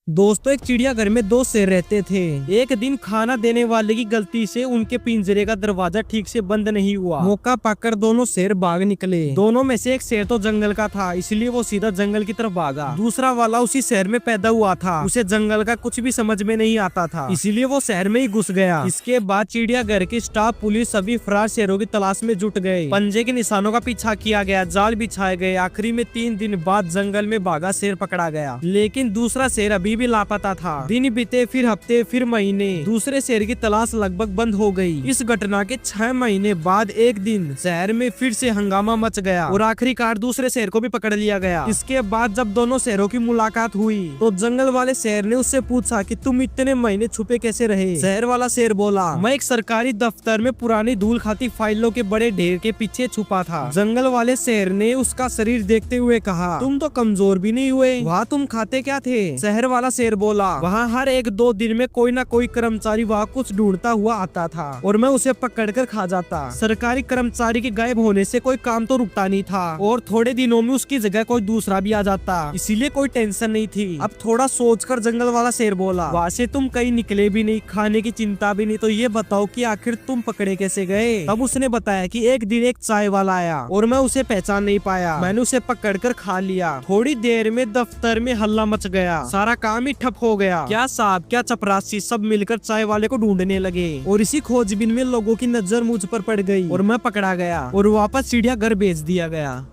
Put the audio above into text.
दोस्तों, एक चिड़ियाघर में दो शेर रहते थे। एक दिन खाना देने वाले की गलती से उनके पिंजरे का दरवाजा ठीक से बंद नहीं हुआ। मौका पाकर दोनों शेर भाग निकले। दोनों में से एक शेर तो जंगल का था, इसलिए वो सीधा जंगल की तरफ भागा। दूसरा वाला उसी शहर में पैदा हुआ था, उसे जंगल का कुछ भी समझ में नहीं आता था, इसीलिए वो शहर में ही घुस गया। इसके बाद चिड़ियाघर की स्टाफ, पुलिस सभी फरार शेरों की तलाश में जुट गए। पंजे के निशानों का पीछा किया गया, जाल बिछाए गए। आखिरी में 3 दिन बाद जंगल में भागा शेर पकड़ा गया, लेकिन दूसरा शेर अभी भी लापता था। दिन बीते, फिर हफ्ते, फिर महीने, दूसरे शेर की तलाश लगभग बंद हो गई। इस घटना के 6 महीने बाद एक दिन शहर में फिर से हंगामा मच गया और आखिरकार दूसरे शेर को भी पकड़ लिया गया। इसके बाद जब दोनों शेरों की मुलाकात हुई तो जंगल वाले शेर ने उससे पूछा कि तुम इतने महीने छुपे कैसे रहे। शहर वाला शेर बोला, मैं एक सरकारी दफ्तर में पुरानी धूल खाती फाइलों के बड़े ढेर के पीछे छुपा था। जंगल वाले शेर ने उसका शरीर देखते हुए कहा, तुम तो कमजोर भी नहीं हुए, वहाँ तुम खाते क्या थे। शहर वाला शेर बोला, वहाँ हर 1-2 दिन में कोई ना कोई कर्मचारी वहाँ कुछ ढूंढता हुआ आता था और मैं उसे पकड़कर खा जाता। सरकारी कर्मचारी के गायब होने से कोई काम तो रुकता नहीं था और थोड़े दिनों में उसकी जगह कोई दूसरा भी आ जाता, इसीलिए कोई टेंशन नहीं थी। अब थोड़ा सोचकर जंगल वाला शेर बोला, वहाँ से तुम कहीं निकले भी नहीं, खाने की चिंता भी नहीं, तो ये बताओ कि आखिर तुम पकड़े कैसे गए। तब उसने बताया कि एक दिन एक चाय वाला आया और मैं उसे पहचान नहीं पाया, मैंने उसे पकड़कर खा लिया। थोड़ी देर में दफ्तर में हल्ला मच गया, सारा काम ही ठप हो गया। क्या साहब, क्या चपरासी, सब मिलकर चाय वाले को ढूंढने लगे और इसी खोजबीन में लोगों की नजर मुझ पर पड़ गई और मैं पकड़ा गया और वापस चिड़ियाघर भेज दिया गया।